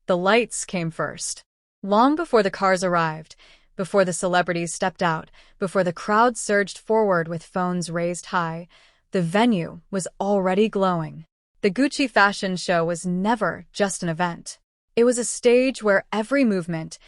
The lights came first. Long before the cars arrived, before the celebrities stepped out, before the crowd surged forward with phones raised high, the venue was already glowing. The Gucci fashion show was never just an event. It was a stage where every movement,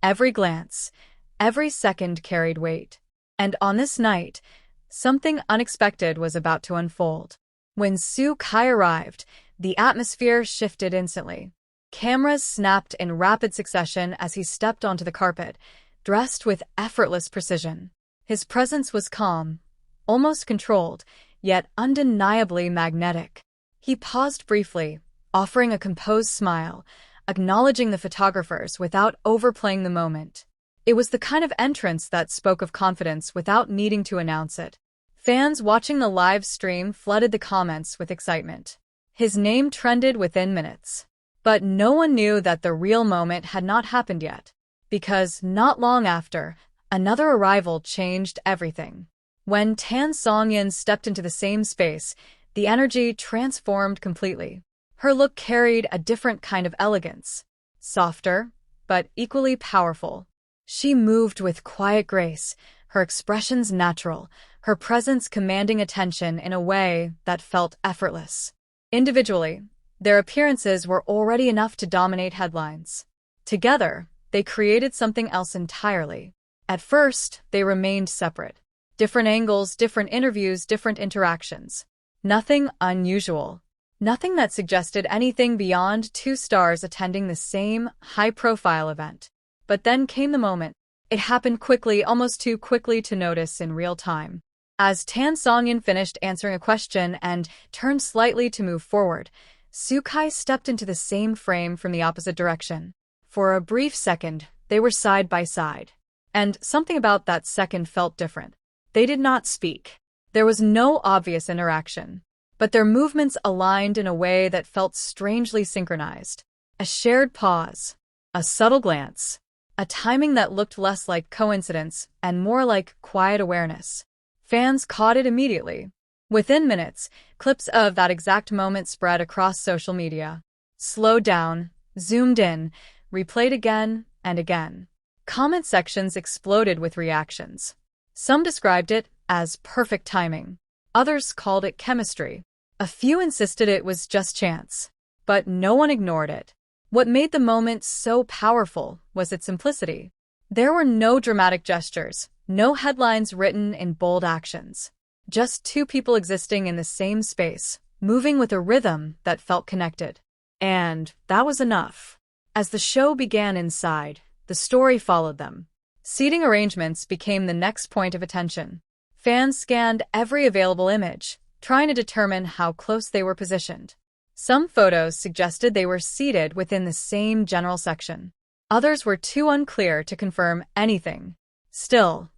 every glance, every second carried weight. And on this night, something unexpected was about to unfold. When Soo Kai arrived, the atmosphere shifted instantly. Cameras snapped in rapid succession as he stepped onto the carpet, dressed with effortless precision. His presence was calm, almost controlled, yet undeniably magnetic. He paused briefly, offering a composed smile, acknowledging the photographers without overplaying the moment. It was the kind of entrance that spoke of confidence without needing to announce it. Fans watching the live stream flooded the comments with excitement. His name trended within minutes. But no one knew that the real moment had not happened yet. Because not long after, another arrival changed everything. When Songyun stepped into the same space, the energy transformed completely. Her look carried a different kind of elegance. Softer, but equally powerful. She moved with quiet grace, her expressions natural, her presence commanding attention in a way that felt effortless. Individually, their appearances were already enough to dominate headlines. Together, they created something else entirely. At first, they remained separate. Different angles, different interviews, different interactions. Nothing unusual. Nothing that suggested anything beyond two stars attending the same high-profile event. But then came the moment. It happened quickly, almost too quickly to notice in real time. As Songyun finished answering a question and turned slightly to move forward, Soo Kai stepped into the same frame from the opposite direction. For a brief second, they were side by side. And something about that second felt different. They did not speak. There was no obvious interaction. But their movements aligned in a way that felt strangely synchronized. A shared pause, a subtle glance, a timing that looked less like coincidence and more like quiet awareness. Fans caught it immediately. Within minutes, clips of that exact moment spread across social media. Slowed down, zoomed in, replayed again and again. Comment sections exploded with reactions. Some described it as perfect timing. Others called it chemistry. A few insisted it was just chance. But no one ignored it. What made the moment so powerful was its simplicity. There were no dramatic gestures, no headlines written in bold actions. Just two people existing in the same space, moving with a rhythm that felt connected. And that was enough. As the show began inside, the story followed them. Seating arrangements became the next point of attention. Fans scanned every available image, trying to determine how close they were positioned. Some photos suggested they were seated within the same general section. Others were too unclear to confirm anything. Still,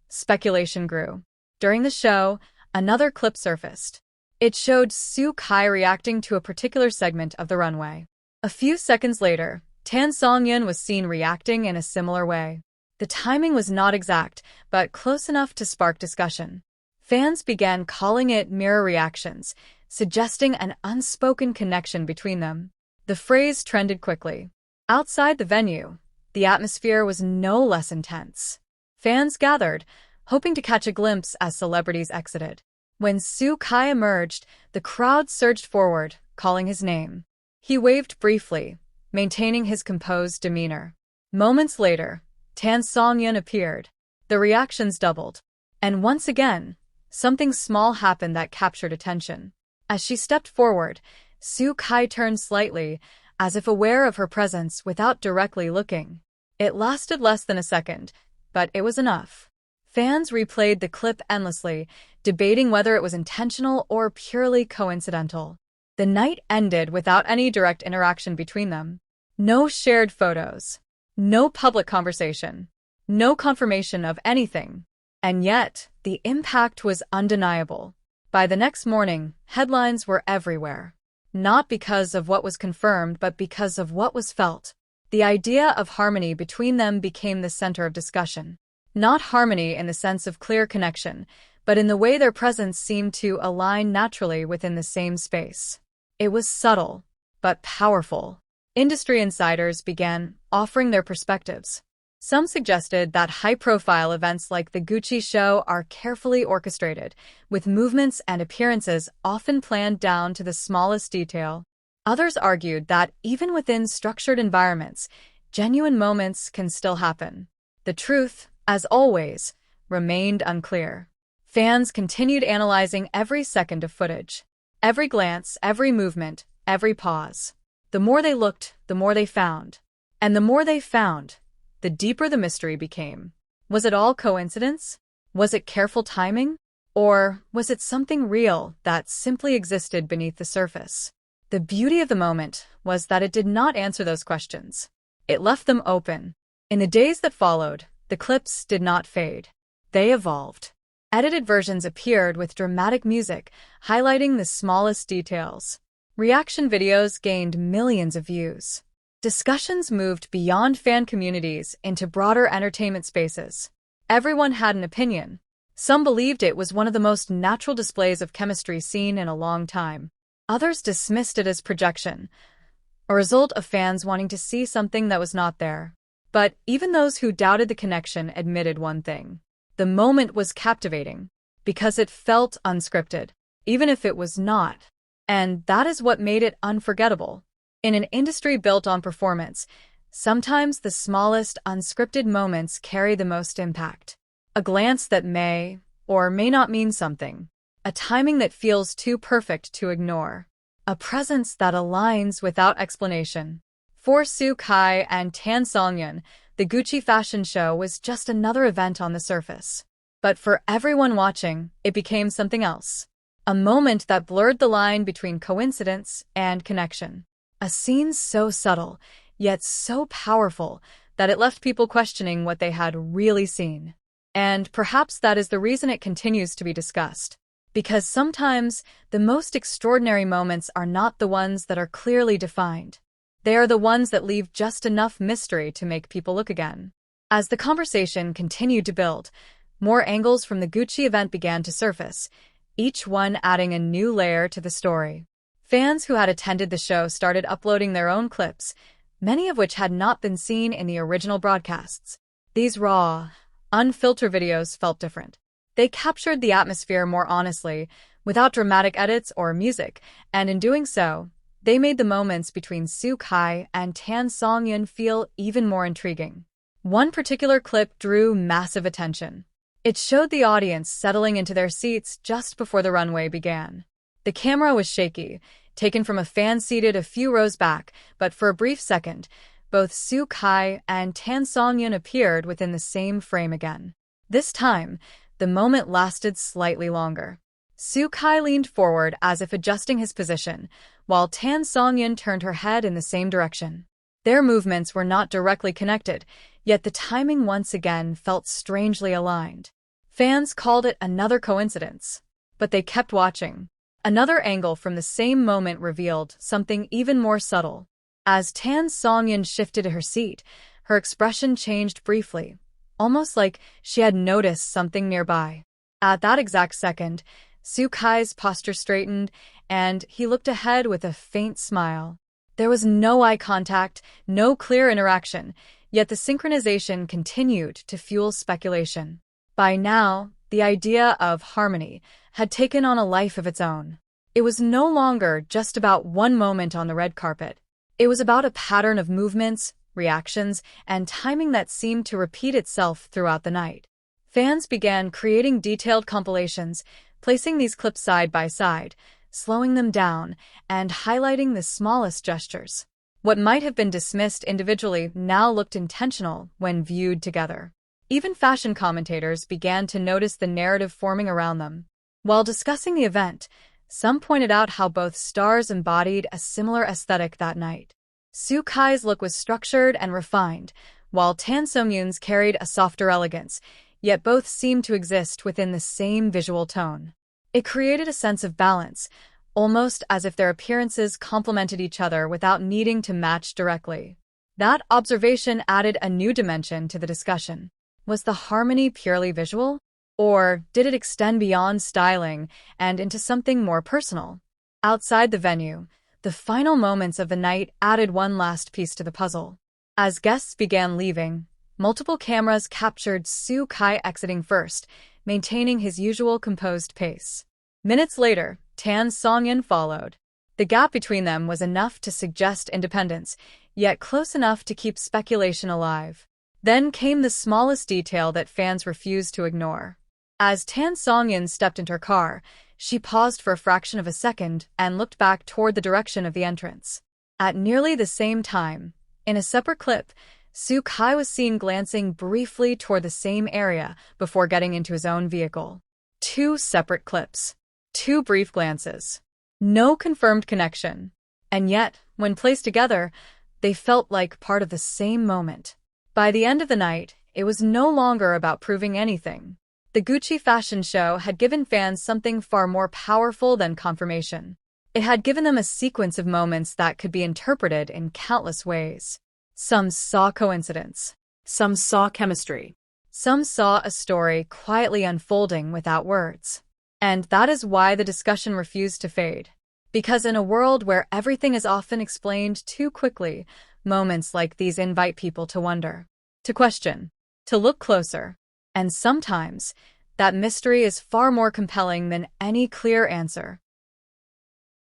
speculation grew. During the show, another clip surfaced. It showed Soo Kai reacting to a particular segment of the runway. A few seconds later, Songyun was seen reacting in a similar way. The timing was not exact, but close enough to spark discussion. Fans began calling it mirror reactions, suggesting an unspoken connection between them. The phrase trended quickly. Outside the venue, the atmosphere was no less intense. Fans gathered, hoping to catch a glimpse as celebrities exited. When Soo Kai emerged, the crowd surged forward, calling his name. He waved briefly, maintaining his composed demeanor. Moments later, Songyun appeared. The reactions doubled. And once again, something small happened that captured attention. As she stepped forward, Soo Kai turned slightly, as if aware of her presence without directly looking. It lasted less than a second, but it was enough. Fans replayed the clip endlessly, debating whether it was intentional or purely coincidental. The night ended without any direct interaction between them. No shared photos. No public conversation. No confirmation of anything. And yet, the impact was undeniable. By the next morning, headlines were everywhere. Not because of what was confirmed, but because of what was felt. The idea of harmony between them became the center of discussion. Not harmony in the sense of clear connection, but in the way their presence seemed to align naturally within the same space. It was subtle, but powerful. Industry insiders began offering their perspectives. Some suggested that high-profile events like the Gucci show are carefully orchestrated, with movements and appearances often planned down to the smallest detail. Others argued that even within structured environments, genuine moments can still happen. The truth, as always, remained unclear. Fans continued analyzing every second of footage. Every glance, every movement, every pause. The more they looked, the more they found. And the more they found, the deeper the mystery became. Was it all coincidence? Was it careful timing? Or was it something real that simply existed beneath the surface? The beauty of the moment was that it did not answer those questions. It left them open. In the days that followed, the clips did not fade. They evolved. Edited versions appeared with dramatic music, highlighting the smallest details. Reaction videos gained millions of views. Discussions moved beyond fan communities into broader entertainment spaces. Everyone had an opinion. Some believed it was one of the most natural displays of chemistry seen in a long time. Others dismissed it as projection, a result of fans wanting to see something that was not there. But even those who doubted the connection admitted one thing. The moment was captivating, because it felt unscripted, even if it was not. And that is what made it unforgettable. In an industry built on performance, sometimes the smallest unscripted moments carry the most impact. A glance that may or may not mean something. A timing that feels too perfect to ignore. A presence that aligns without explanation. For Soo Kai and Tan Songyun, the Gucci fashion show was just another event on the surface. But for everyone watching, it became something else. A moment that blurred the line between coincidence and connection. A scene so subtle, yet so powerful, that it left people questioning what they had really seen. And perhaps that is the reason it continues to be discussed. Because sometimes, the most extraordinary moments are not the ones that are clearly defined. They are the ones that leave just enough mystery to make people look again. As the conversation continued to build, more angles from the Gucci event began to surface, each one adding a new layer to the story. Fans who had attended the show started uploading their own clips, many of which had not been seen in the original broadcasts. These raw, unfiltered videos felt different. They captured the atmosphere more honestly, without dramatic edits or music, and in doing so, they made the moments between Soo Kai and Tan Songyun feel even more intriguing. One particular clip drew massive attention. It showed the audience settling into their seats just before the runway began. The camera was shaky, taken from a fan seated a few rows back, but for a brief second, both Soo Kai and Tan Songyun appeared within the same frame again. This time, the moment lasted slightly longer. Soo Kai leaned forward as if adjusting his position, while Tan Songyun turned her head in the same direction. Their movements were not directly connected, yet the timing once again felt strangely aligned. Fans called it another coincidence, but they kept watching. Another angle from the same moment revealed something even more subtle. As Tan Songyun shifted to her seat, her expression changed briefly, almost like she had noticed something nearby. At that exact second, Soo Kai's posture straightened, and he looked ahead with a faint smile. There was no eye contact, no clear interaction, yet the synchronization continued to fuel speculation. By now, the idea of harmony had taken on a life of its own. It was no longer just about one moment on the red carpet. It was about a pattern of movements, reactions, and timing that seemed to repeat itself throughout the night. Fans began creating detailed compilations, placing these clips side by side, slowing them down, and highlighting the smallest gestures. What might have been dismissed individually now looked intentional when viewed together. Even fashion commentators began to notice the narrative forming around them. While discussing the event, some pointed out how both stars embodied a similar aesthetic that night. Soo Kai's look was structured and refined, while Tan Songyun's carried a softer elegance, yet both seemed to exist within the same visual tone. It created a sense of balance, almost as if their appearances complemented each other without needing to match directly. That observation added a new dimension to the discussion. Was the harmony purely visual? Or did it extend beyond styling and into something more personal? Outside the venue, the The final moments of the night added one last piece to the puzzle. As guests began leaving, multiple cameras captured Su Kai exiting first, maintaining his usual composed pace. Minutes later, Tan Songyun followed. The gap between them was enough to suggest independence, yet close enough to keep speculation alive. Then came the smallest detail that fans refused to ignore. As Tan Songyun stepped into her car, she paused for a fraction of a second and looked back toward the direction of the entrance. At nearly the same time, in a separate clip, Su Kai was seen glancing briefly toward the same area before getting into his own vehicle. 2 separate clips. 2 brief glances. No confirmed connection. And yet, when placed together, they felt like part of the same moment. By the end of the night, it was no longer about proving anything. The Gucci fashion show had given fans something far more powerful than confirmation. It had given them a sequence of moments that could be interpreted in countless ways. Some saw coincidence. Some saw chemistry. Some saw a story quietly unfolding without words. And that is why the discussion refused to fade. Because in a world where everything is often explained too quickly, moments like these invite people to wonder, to question, to look closer. And sometimes, that mystery is far more compelling than any clear answer.